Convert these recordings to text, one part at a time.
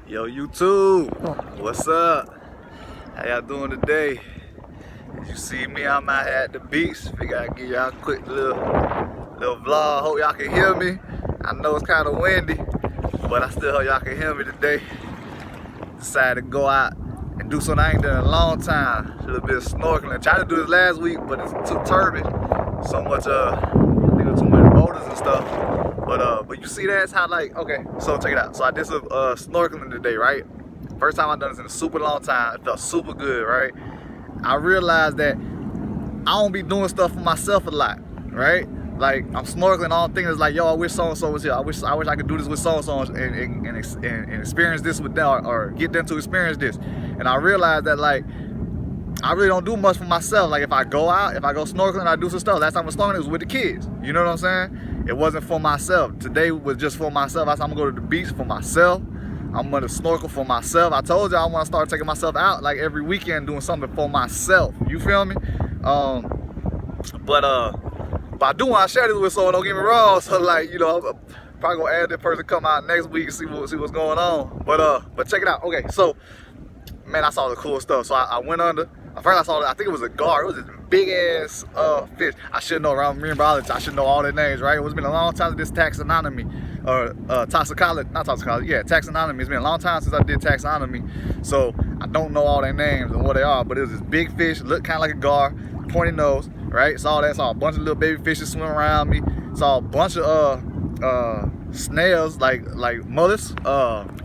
Yo, YouTube, what's up? How y'all doing today? As you see me, I'm out here at the beach. Figure I'd give y'all a quick little vlog. Hope y'all can hear me. I know it's kind of windy, but I still hope y'all can hear me today. Decided to go out and do something I ain't done in a long time. A little bit of snorkeling. Tried to do this last week, but it's too turbid. So much, I think it was too many boulders and stuff. But you see that's how, like, okay, so check it out. So I did some snorkeling today, right? First time I've done this in a super long time. It felt super good, right? I realized that I don't be doing stuff for myself a lot, right? Like, I'm snorkeling, all things like, yo, I wish so-and-so was here. I wish I could do this with so-and-so and experience this with them, or get them to experience this. And I realized that, like, I really don't do much for myself. Like, if I go out, if I go snorkeling, I do some stuff. Last time I was snorkeling, it was with the kids. You know what I'm saying? It wasn't for myself. Today was just for myself. I said I'm gonna go to the beach for myself. I'm gonna snorkel for myself. I told you I want to start taking myself out like every weekend, doing something for myself. You feel me? But I do want to share this with someone. Don't get me wrong. So, like, you know, I'm probably gonna add that person come out next week and see what's going on. But check it out. Okay, so man, I saw the cool stuff. So I went under. First I saw, I think it was a gar. It was this big ass fish. I should know, around marine biology, I should know all their names, right? It's been a long time since this taxonomy, or toxicology, not toxicology, yeah, taxonomy. It's been a long time since I did taxonomy, so I don't know all their names and what they are. But it was this big fish, looked kind of like a gar, pointy nose, right? Saw that, saw a bunch of little baby fishes swimming around me. Saw a bunch of snails, like mollusks.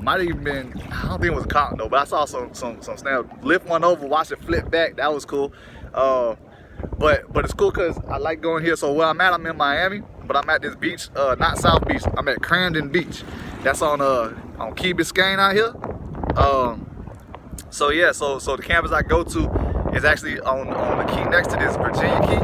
Might have even been, I don't think it was a cotton though, but I saw some snails. Lift one over, watch it flip back. That was cool. But it's cool because I like going here. So where I'm at, I'm in Miami, but I'm at this beach, not South Beach. I'm at Crandon Beach. That's on Key Biscayne out here. So yeah, so the campus I go to is actually on the key next to this Virginia Key.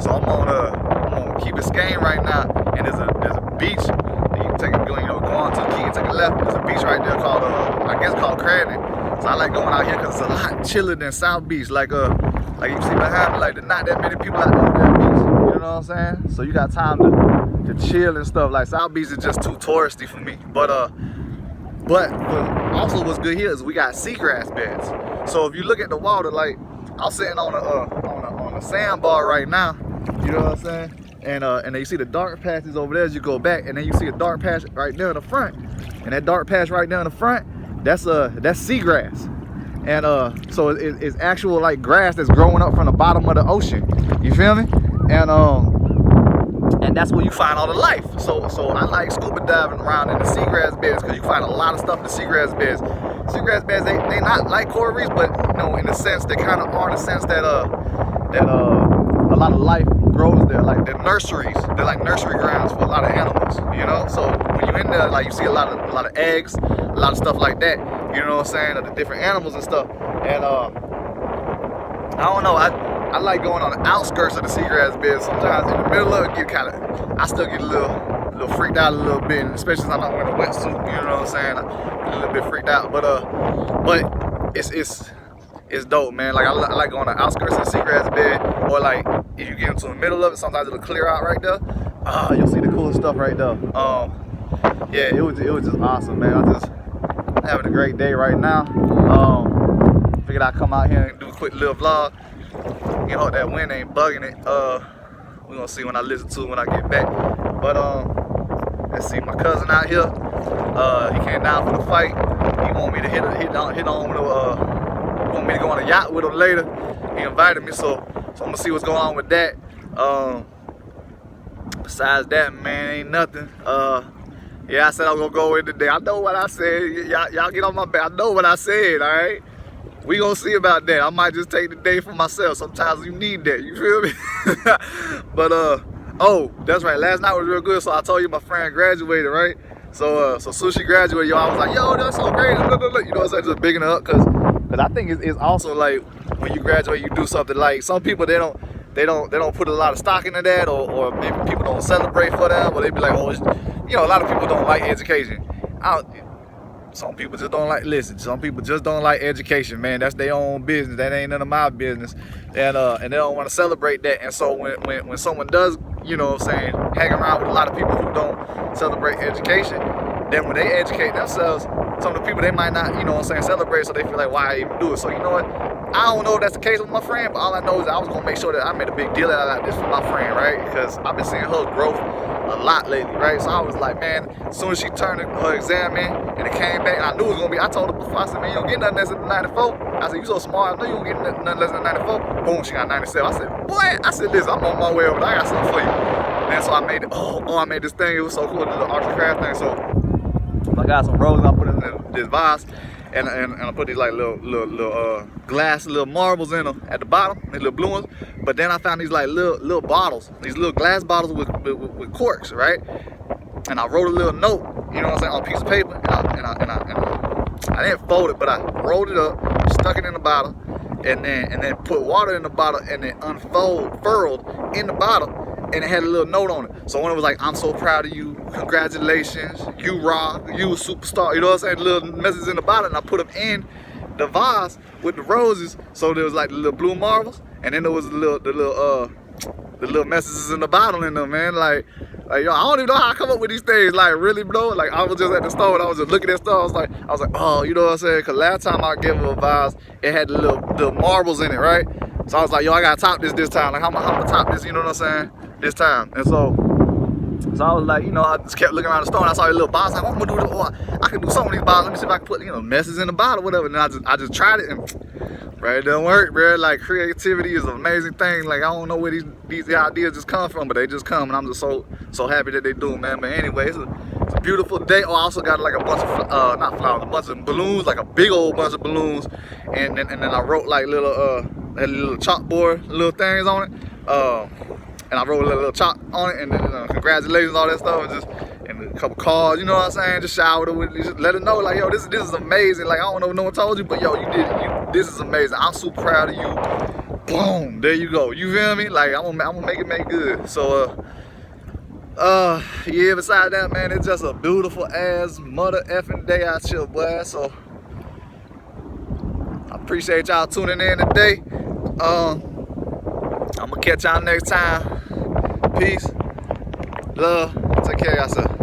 So I'm on Key Biscayne right now, and there's a beach. You can take go on to the key and take a left. There's a beach right there called I guess called Crandon. So I like going out here because it's a lot chiller than South Beach. Like you see behind me, like there's not that many people out there on that beach. You know what I'm saying? So you got time to chill and stuff. Like South Beach is just too touristy for me. But also what's good here is we got seagrass beds. So if you look at the water, like I'm sitting on a sandbar right now. You know what I'm saying? And then you see the dark patches over there as you go back, and then you see a dark patch right there in the front. And that dark patch right there in the front, that's seagrass. And so it's actual like grass that's growing up from the bottom of the ocean. You feel me? And that's where you find all the life. So I like scuba diving around in the seagrass beds because you find a lot of stuff in the seagrass beds. Seagrass beds, they not like coral reefs, but you know, in a sense they kind of are, in the sense that a lot of life grows there. Like they're nurseries. They're like nursery grounds for a lot of animals. You know, so when you're in there, like you see a lot of eggs, a lot of stuff like that. You know what I'm saying? Of the different animals and stuff. And I don't know. I like going on the outskirts of the seagrass bed. Sometimes in the middle of it, I still get a little freaked out a little bit, especially if I'm not wearing a wetsuit. You know what I'm saying? I get a little bit freaked out. But it's dope, man. Like I like going on the outskirts of the seagrass bed, or like if you get into the middle of it, sometimes it'll clear out right there. You'll see the cool stuff right there. Yeah, it was just awesome, man. I'm just having a great day right now. Figured I'd come out here and do a quick little vlog. You know, that wind ain't bugging it. We're gonna see when I listen to it when I get back. But let's see, my cousin out here. He came down for the fight. He want me to hit on with want me to go on a yacht with him later. He invited me, so I'm gonna see what's going on with that. Besides that, man, ain't nothing. Yeah, I said I'm gonna go in today. I know what I said. Y'all get on my back. I know what I said, all right? We gonna see about that. I might just take the day for myself. Sometimes you need that, you feel me? But oh, that's right, last night was real good. So I told you my friend graduated, right? So Sushi graduated, yo. I was like, yo, that's so great. You know what I'm saying? Just bigging it up, cause I think it's also like when you graduate, you do something. Like some people they don't put a lot of stock into that, or maybe people don't celebrate for that, or they be like, oh, you know, a lot of people don't like education. Some people just don't like, listen, some people just don't like education, man. That's their own business. That ain't none of my business. And they don't want to celebrate that. And so when someone does, you know what I'm saying, hang around with a lot of people who don't celebrate education, then when they educate themselves, some of the people, they might not, you know what I'm saying, celebrate, so they feel like, why I even do it? So you know what? I don't know if that's the case with my friend, but all I know is I was gonna make sure that I made a big deal out of this for my friend, right? Because I've been seeing her growth a lot lately, right? So I was like, man, as soon as she turned her exam in and it came back, and I knew it was gonna be, I told her before, I said, man, you don't get nothing less than 94. I said, you so smart, I know you don't get nothing less than 94. Boom, she got 97. I said, boy, I said, listen, I'm on my way over there, I got something for you. And so I made it, I made this thing, it was so cool, the little arts and craft thing. So I got some roses, I put it in this vase, and I put these like little glass little marbles in them at the bottom, these little blue ones. But then I found these like little bottles, these little glass bottles with corks, right? And I wrote a little note, you know what I'm saying, on a piece of paper, and I didn't fold it, but I rolled it up, stuck it in the bottle, and then put water in the bottle, and then furled in the bottle. And it had a little note on it. So when it was like, I'm so proud of you, congratulations, you rock, you a superstar, you know what I'm saying? The little messages in the bottle, and I put them in the vase with the roses. So there was like the little blue marbles, and then there was the little messages in the bottle in them, man. Like yo, I don't even know how I come up with these things. Like really, bro. Like I was just at the store and I was just looking at stuff. I was like, oh, you know what I'm saying? Cause last time I gave her a vase, it had the little marbles in it, right? So I was like, yo, I gotta top this time. Like how am I gonna top this? You know what I'm saying? This time. And so I was like, you know, I just kept looking around the store and I saw a little box. Like, what am I gonna do? Oh, I can do some of these bottles. Let me see if I can put, you know, messages in the bottle, whatever. And then I just tried it, and bro, it doesn't work, bro. Like creativity is an amazing thing. Like I don't know where these ideas just come from, but they just come, and I'm just so happy that they do, man. But anyway, it's a beautiful day. Oh, I also got like a bunch of not flowers, a bunch of balloons, like a big old bunch of balloons, and then I wrote like little chalkboard little things on it. And I wrote a little chalk on it, and then congratulations, all that stuff, and a couple cards, you know what I'm saying? Just showered her with it, just let her know, like, yo, this is amazing. Like, I don't know if no one told you, but yo, you did it. This is amazing. I'm super proud of you. Boom, there you go. You feel me? Like, I'm gonna make good. So, yeah, besides that, man, it's just a beautiful ass mother effing day out here, boy. So, I appreciate y'all tuning in today. I'm gonna catch y'all next time. Peace, love, take care of yourself.